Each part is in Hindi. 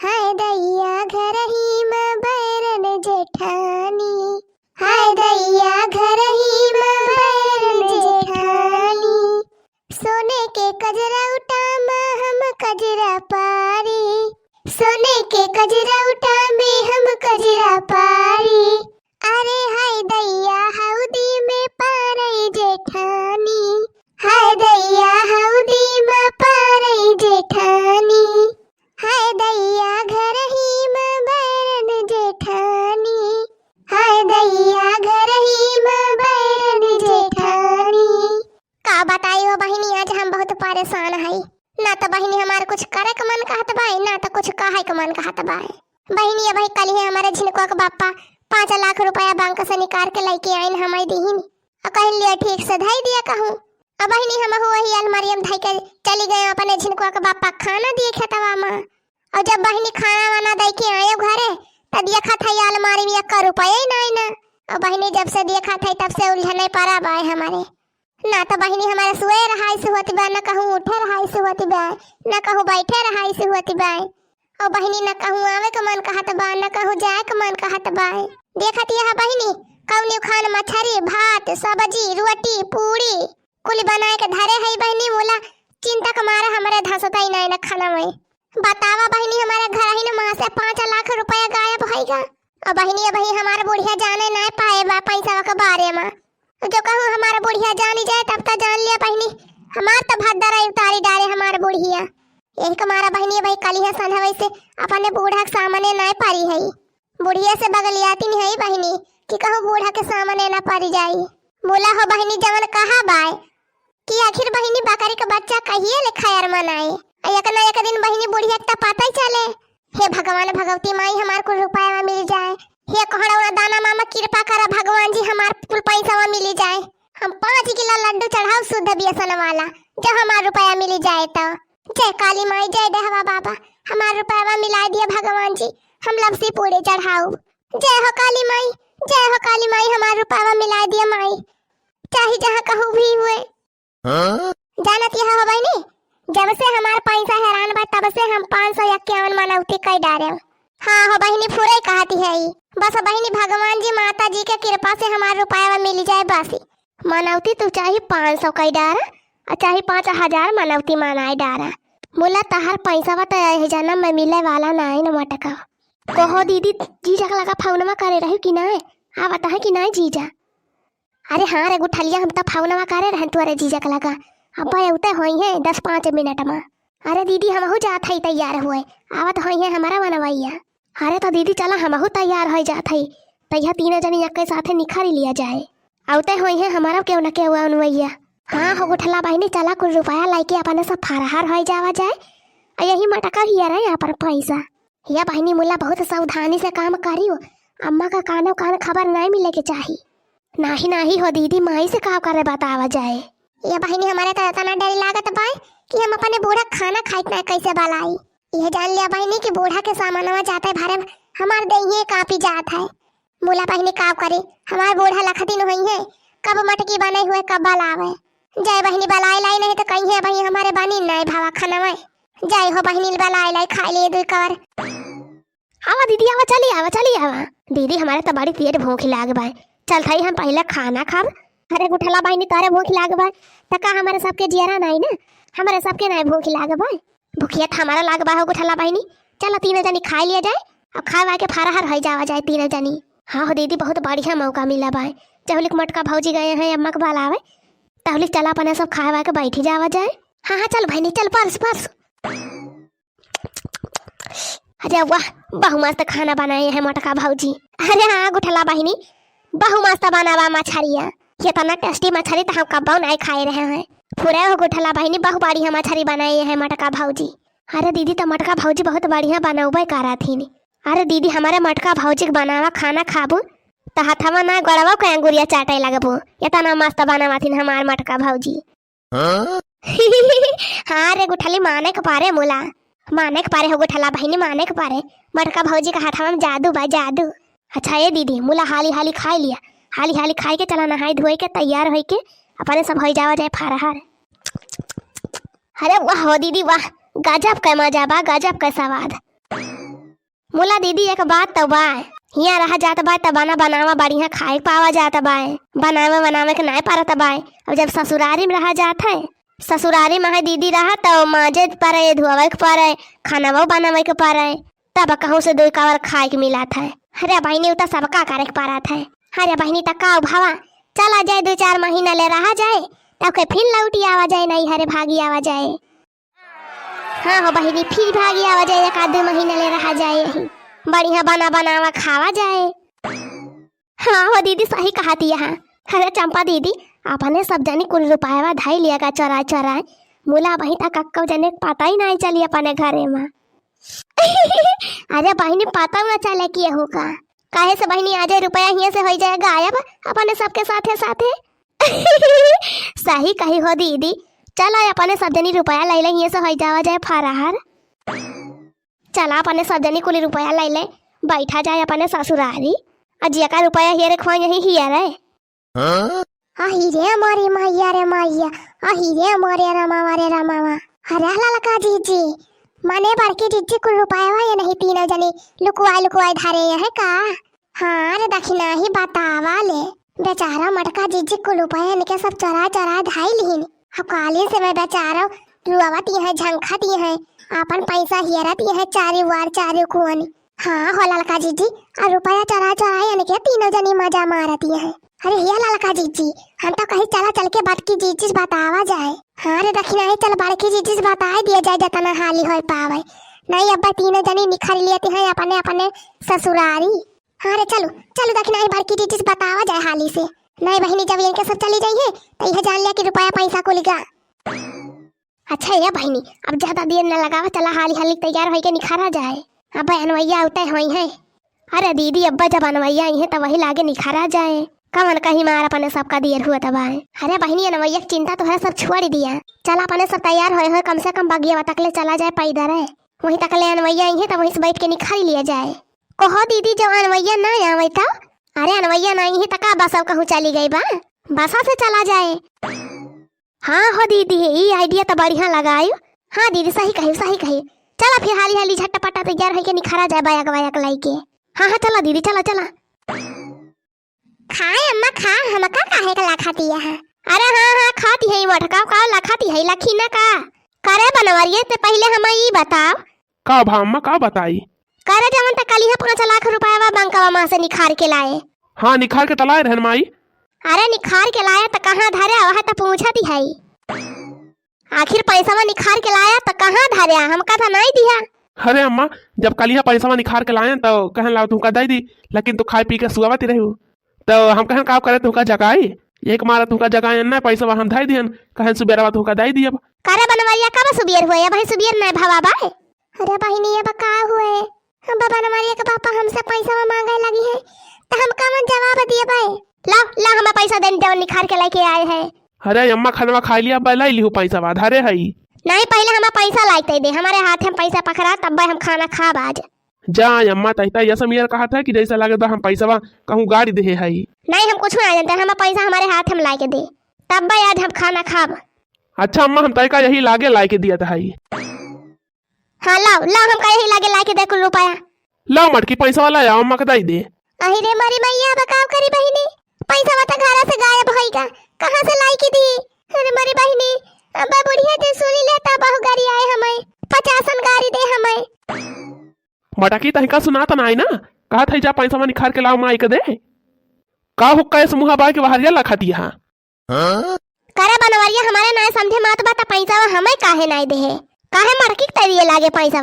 हाय दैया घर ही में बैरन जेठानी, हाय दैया घर ही में बैरन जेठानी। सोने के कजरा उठा में हम कजरा पारी, सोने के कजरा उठा में हम कजरा पारी। अरे हाय दैया हौदी में पारई जेठानी, हाय दैया हौदी में पारई जेठानी। हाय दैया घर ही में बैरन जेठानी, हाय दैया घर ही में बैरन जेठानी। का बताई हो बहिनी, आज हम बहुत परेशान हई। ना तो बहिनी हमारे कुछ करे के मन कहत बाई, ना तो कुछ कहे के मन कहत बाई। बहिनी अब कल ही हमारे झिनकुआ के बापा 5 लाख रुपया बैंक से निकाल के लेके आइन हमारी दीहिन और कह लिया ठीक से धई दिया कहूँ। अब बहिनी हम वही अलमारी में धई के चली गए अपने झिनकुआ के बापा खाना दिए खेतवा में। और जब बहिनी खाना वाना दे के आए घरे तब देखा था अलमारी में 1 रुपया ही नहीं ना। और बहिनी जब से देखा था तब से उलझन नहीं पारा बाय हमारे। ना तो बहिनी हमारे सोए रहाई से होती बा, ना कहूँ उठे रहाई से होती बा, ना कहूँ बैठे रहाई से होती बा। और बहिनी ना कहूँ आवे के मन कहत बा, ना कहूँ जाए के मन कहत बा। देखत यह बहिनी कौनी खान मछरी भात सब्जी रोटी पूरी कुल बनाए के धरे है बहिनी। मोला चिंता के मारे हमारे धसता ही नहीं ना खाना में। बतावा बहिनी हमारे घर ही ना मां से 5 लाख रुपया गायब होएगा। और बहिनी भाई हमारे बुढ़िया जाने नहीं पाए बा पैसा के बारे में। जो कहूँ हमारे बुढ़िया जानी जाए तब तो जान लिया बहिनी हमार तो भद्दर उतारी डाले हमारे बुढ़िया। यही कमारा बहिनी भाई कल ही संध्या से अपने बूढ़ा के सामने नहीं पारी है। बुढ़िया से बगलियाती नहीं है बहिनी कि कहूँ बूढ़ा के सामने ना पारी जाई। बोला हो बहिनी जवन कहा बाय कि आखिर बहिनी बकरी का बच्चा कहिए ले खैर मनाए। एक ना एक दिन बहिनी बुढ़िया का पता ही चले। हे भगवान भगवती माई हमार को रुपया मिल जाए। हे कहड़ा दाना मामा कृपा करा भगवान जी हमार कुल पैसा मिल जाए। हम 5 किलो लड्डू चढ़ाओ शुद्ध बेसन वाला जब हमार रुपया मिल जाए तो। जय काली माई जय देहवा बाबा हमार रुपया मिला दिया भगवान जी, हम लपसी पूरी चढ़ाओ। जय हो काली माई, जय हो काली माई हमार रुपया मिला दिया माई, चाहे जहाँ कहूँ भी हुए। जानत यह हो बहिनी जब से हमार पैसा हैरान बा तब से हम 551 मनौती कई डारे। हाँ हो बहिनी पूरे कहती है बस बहिनी भगवान जी माता जी के कृपा से हमार रुपया मिल जाए बस। मनौती तो चाहे 500 कई डारा और चाहे 5000 मनौती मनाए डारा। बोला तहार पैसा बता जन्म में मिले वाला नहीं न मटका। कहो दीदी जीजा का लगा फाउनमा करे रहे कि नहीं? हाँ बता है कि नहीं जीजा? अरे हाँ रे गुठलिया हम तो फाउनमा करे रहे तुअरे जीजा का लगा। अब उते होई है 10-5 मिनट में। अरे दीदी हमहू जात है तैयार हुए आवत होई है हमारा बनवैया। अरे तो दीदी चला हमहू तैयार हो जात है तैया 3 जनी एक साथे निखारी लिया जाए। आवते होई है हमारा क्यों न के हुआ बनवैया। हाँ हो गुठला बहिनी चला कुछ रुपया लाके अपने सब फरहार हो जावा जाए। यही मटका ही रहे यहाँ पर पैसा। या बहिनी मुला बहुत सावधानी से काम करियो, अम्मा का कानो कान खबर नहीं मिले के चाहिए। नाही नाही हो दीदी माई से का करे बतावा जाए। ये बहिनी हमारे तो इतना डर लागत बा कि हम अपने बूढ़ा खाना खाइत ना कैसे बलाई। यह जान लिया बहिनी कि बूढ़ा के सामानवा जाते भरे हमार दहिए कापी जात है। बोला बहिनी का करे हमार बूढ़ा लखती न हुई है कब मटकी बने हुए कब बलावे। जय बहिनी बलाई लाई नहीं तो कहीं है भाई हमारे बनी नहीं भावा खाना में। जय हो बहिनी बलाई लाई खा लिए 2 कवर। आवा दीदी आवा चली आवा दीदी हमारे तो बड़ी तेज भूख लाग बा। चल थाई हम पहले खाना खाब। अरे गुठला बहिनी तारे भूख लाग बा त का हमारे सबके जियरा नहीं ना, हमारे सबके नहीं भूख लाग बा। भूखिया हमारा लाग बा हो गुठला बहिनी। चल 3 जनी खा लिया जाए और खावा के फरहार हो जावा जाए 3 जनी। हाँ हो दीदी बहुत बढ़िया मौका मिला बा। चहुलिक मटका भौजी गए हैं अम्मा के बुलावे तहुलिक चला अपने सब खावा के बैठी जावा जाए। हाँ हाँ चल बहिनी चल पर्स। अरे वाह बहु मस्त खाना बनाए हैं मटका भौजी। अरे हाँ गुठला बहिनी बहु मस्त बनावा मछरिया। ये तना टेस्टी मछली तो हम कब्बो नहीं खाए रहे हैं। पूरे हो गुठला बहिनी बहु बढ़िया मछली बनाई है मटका भौजी। अरे दीदी तो मटका भौजी बहुत बढ़िया बनौबे करा थी। अरे दीदी हमारे मटका भौजी बनावा खाना खाबू तो हथवा ना गड़वा के अंगुरिया चाटे लगबो। ये तना मस्त बनावा थी हमार मटका भौजी। हाँ रे गुठली माने के पारे मोला माने के पारे हो गुठला बहिनी माने के पारे मटका भौजी का हाथवा में जादू बा जादू। अच्छा ये दीदी मुला हाली खा लिया हाली खाई के चला नहाई धोई के तैयार हो के अपने सब हो जावा जाए फरहार। अरे वाह हो दीदी वाह गजब का मजा बा गजब का स्वाद। मुला दीदी एक बात तो बा, हिया रहा जात बा त बना बनावा बढ़िया खाए पावा जाता बा, बनावे के नहीं पारत बा। अब जब ससुरारी में रहा जात है, ससुरारी में है दीदी रहा तो माजे पारे, धुआवे के पारे, खाना वो बनावे के पारे, तब कहूँ से दो कावर खाए के मिला था। अरे बहनी उतना सबका करे के पारा था। अरे बहनी तक का भावा चला जाए 2-4 महीना ले रहा जाए तब के फिर लौटी आवा जाए, नहीं हरे भागी आवा जाए। हाँ हो बहनी फिर भागी आवा जाए, 1-2 महीना ले रहा जाए, यही बढ़िया बनावा खावा जाए। हाँ हो दीदी सही कहती है। अरे चंपा दीदी अपने सब जनी कुल रुपया धाई लिया का चोरा मुला बही तक कक्का जने पता ही नहीं चली अपने घरे में। अरे बहनी पता न चले कि होगा काहे से बहनी आ जाए रुपया हिया से हो जाए गायब अपने सबके साथे साथे। सही कही हो दीदी, चलो अपने सब जनी रुपया ले ले हिया से हो जावा जाए फरार। चला अपने सब जनी कुल रुपया ले ले बैठा जाए अपने ससुरारी, अजिया का रुपया हिया रे खोई यही हिया रे। हीरे मोरे मैया रे मैया, हीरे मोरे रमावा रे रमावा। अरे ललका जीजी माने बड़की जीजी कुल रुपया ये नहीं तीनों जनी लुकुआई धारे है का। हाँ रे दक्षिणा ही बतावा ले, बेचारा मटका जीजी कुल रुपया इनके सब चरा धाई लिहिन। अब काली से मैं बेचारा रुआवती है झंखती है, अपन पैसा हियरती है चारी कुआनी। हाँ हो ललका जीजी और रुपया चरा इनके तीनों जनी मजा मारती है। अरे ये ललका जीजी हम तो कहीं चल के बड़की जीजी बतावा जाए। हाँ रे दक्षिणा ही चल बड़की जीजी बताए दिया जाए जितना हाली हो पावे, नहीं अब तीनों जनी निखर लेते हैं अपने ससुरारी। हाँ रे चलो दक्षिणा ही बड़की जीजी बतावा जाए हाली से, नहीं बहनी जब इनके सब चली जाइए तो यह जान लिया कि रुपया पैसा को लिखा। अच्छा ये बहनी अब ज्यादा देर न लगावा, चला हाली तैयार होके निखारा जाए। अब अनवैया उतय हुई है। अरे दीदी अब्बा जब अनवैया आई है तो वही लागे निखारा जाए, कवन कहीं मार अपने सबका देर हुआ तब आए। अरे बहनी अनवैया की चिंता तो है सब छोड़ दिया, चला अपने सब तैयार होए कम से कम बगिया तक ले चला जाए पैदल है, वहीं तक ले अनवैया आई है तब वहीं से बैठ के निखारी लिया जाए। कहो दीदी जब अनवैया ना आवे तो, अरे अनवैया नहीं है तका बस अब कहूँ चली गई बा, बसा से चला जाए। हाँ हो दीदी ये आइडिया तो बढ़िया लगायो। हाँ दीदी सही कही, चला फिर हाली झटपटा तैयार होके निखारा जाए बायक लाई के। हाँ चला दीदी चला। खाए अम्मा खा, हम का काहे का लाखाती है। अरे हाँ खाती है मटका का लाखाती है लखी ना का करे बनवरिए ते पहले हम ई बताओ का भाम्मा का बताई। करे जवन त कली 5 लाख रुपया बैंकवा में से निखार के लाए। हाँ निखार के तलाए रहन माई। अरे निखार के लाया त कहां धरे वह त पूछती है, आखिर पैसा में निखार के लाया त कहां धरे हमका था नहीं दिया। अरे अम्मा जब कलिया पैसा में निखार के लाए तो कहन लाओ तुमका दे दी, लेकिन तू खाए पी के सुआवती रही तो हम कहन का करे तुमका जगाई, एक मारा तुमका जगाए ना पैसा हम धाई दियन, कहन सुबेरवा तुमका दे दी। अब करे बनवरिया कब सुबेर हुए भाई, सुबेर नहीं भावा बाय। अरे बहिनी अब का हुए, हम बनवरिया के पापा हमसे पैसा मांगे लगी है तो हम कवन जवाब दिए भाई। ला हम पैसा देन जवन निखार के लेके आए हैं। अरे अम्मा खानवा खा लिया लाई लिहू पैसा धारे है नहीं, पहले हम पैसा लाते दे, हमारे हाथ में पैसा पकड़ा तब हम खाना खा बाज। जा अम्मा तैता ये समीर कहा था कि जैसा लगे तो हम पैसा कहूँ गाड़ी दे है। नहीं हम कुछ नहीं जानते, हम पैसा हमारे हाथ में लाके दे तब आज हम खाना खाब। अच्छा अम्मा हम तय का यही लागे लाके दिया था। हाँ लाओ हम का यही लाके दे कुल रुपया। लाओ मटकी पैसा वाला आओ अम्मा का दे। अहि रे मरी मैया बकाव करी बहिनी, पैसा वाता घर से गायब होइगा, कहां से लाई के दी। अरे मरी बहिनी अब बुढ़िया ते सुनी लेता बहु गाड़ी आए हमें 50 गाड़ी दे हमें। मटकी तहिका सुनाता नहीं ना, कहा था जा पैसा में निखार के लाओ माई के दे का हुक्का इस मुहा बाय के बाहर या लखाती है। करे बनवरिया हमारे ना समझे मत बता पैसा हमें काहे नहीं दे, काहे मटकी के तरिए लागे पैसा।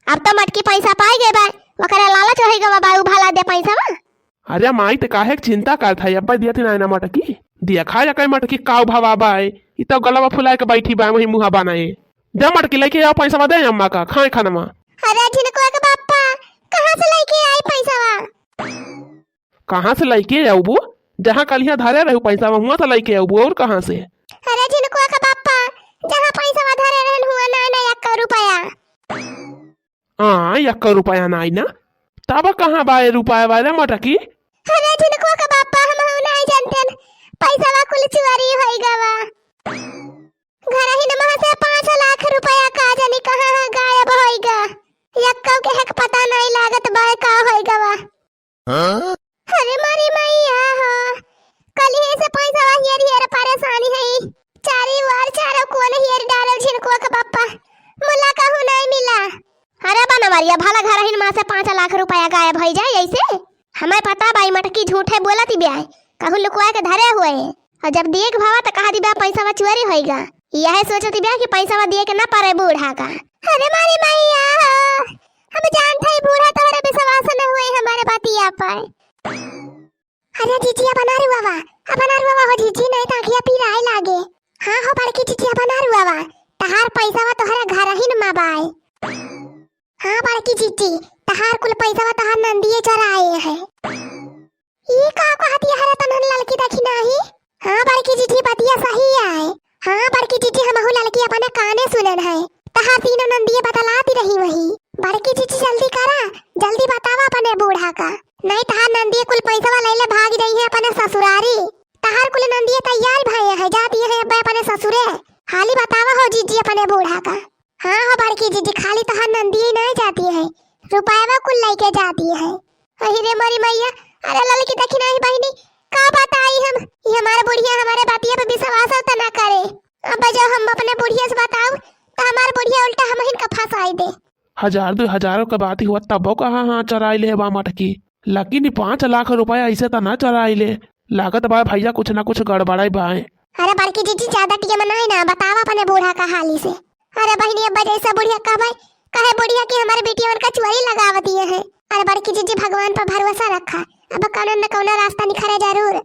अब तो मटकी पैसा पाई गए बा, वकरा लालच होइगा बा उभाला दे पैसा। अरे माई ते काहे चिंता करत है, अब्बा दिया थी ना मटकी दिया खा जा कई मटकी काव भावा बाय, इ तो गलवा फुलाए के बैठी बा वही मुहा बनाए। जा मटकी लेके आओ पैसा दे अम्मा का खाए खाना में। अरे झिनको के बापा कहां से लेके आई पैसा, कहां से लेके आऊबू, जहां कलिया धारे रहू पैसा हुआ तो लेके आऊबू और कहां से। अरे झिनको के बापा जहां पैसा धारे रहन हुआ ना 1 रुपया। हां 1 रुपया नहीं ना, तब कहां बाय रुपया वाले मटकी। अरे झिनको के बापा हम नहीं जानते पैसा कुल चोरी होइगा बा, घर ही न से 5 लाख रुपया का जानी कहां गायब होइगा, यक्का के हक पता नहीं लागत बा अरे मारी मैया हो कल ही से पैसा हियर हियर परेशानी है चारी वार चारो कोन हियर डालल छिनको के पप्पा मुला कहू नहीं मिला। अरे बनवारिया भला घर हिन मां से 5 लाख रुपया गायब हो जाए ऐसे हमें पता बाई मटकी झूठे बोलती ब्याह कहू लुकवा के धरे हुए और जब देख भावा तो कहा दिबा पैसा वा चोरी होएगा यह सोचती ब्याह कि पैसा वा दिए के ना पारे बूढ़ा का। अरे मारी मैया हम जानते ही बूढ़ा तोहरे विश्वास न हुए हमारे बातिया पर। अरे जीजिया बना रुआ हो जीजी नहीं ताकिया पी रहा लागे। हाँ हो बड़की जीजिया बना रुआ तहार पैसा वा तोहरा घर ही न माबाई। हाँ बड़की जीजी तहार कुल पैसा वा तहार नंदिए चराए है ये का कहती है तनन लड़की देखी नहीं। हाँ बड़की जीजी बतिया सही है। हाँ बड़की जीजी हमहु लड़की अपने काने सुनन है तहार तीनों नंदिए बतलाती रही वही। बड़की जीजी जल्दी करा जल्दी बतावा अपने बूढ़ा का नहीं तहार नंदिए कुल पैसा वाला ले भाग रही है अपने ससुरारी। तहार कुल नंदिए तैयार भये है जाती है अब अपने ससुरे हाली बतावा हो जीजी अपने बूढ़ा का। हाँ हो बड़की जीजी खाली तहार नंदिए नहीं जाती है रुपया कुल लेके जाती है। अरे रे मरी मैया अरे लड़की देखी नहीं बहनी का बताई हम ये हमारे बुढ़िया हमारे बातिया पे विश्वास तो ना करे। अब जब हम अपने बुढ़िया से बताओ तो हमारे बुढ़िया उल्टा हम इनका फंसाई दे। 1000-2000 का बात ही हुआ तब कहाँ हाँ चराई ले बा मटकी लेकिन 5 लाख रुपया ऐसे तो ना चराई ले लागत बा भैया कुछ ना कुछ गड़बड़ाई बाए। अरे बड़की जीजी ज्यादा टिया मनाई ना बतावा अपने बूढ़ा का हाली से। अरे बहनी अब जैसा बुढ़िया का भाई कहे बुढ़िया की हमारे बेटियों का चुरी लगावती है। अरे बड़की जीजी भगवान पर भरोसा रखा अब कौन न कौन रास्ता निखरे जरूर।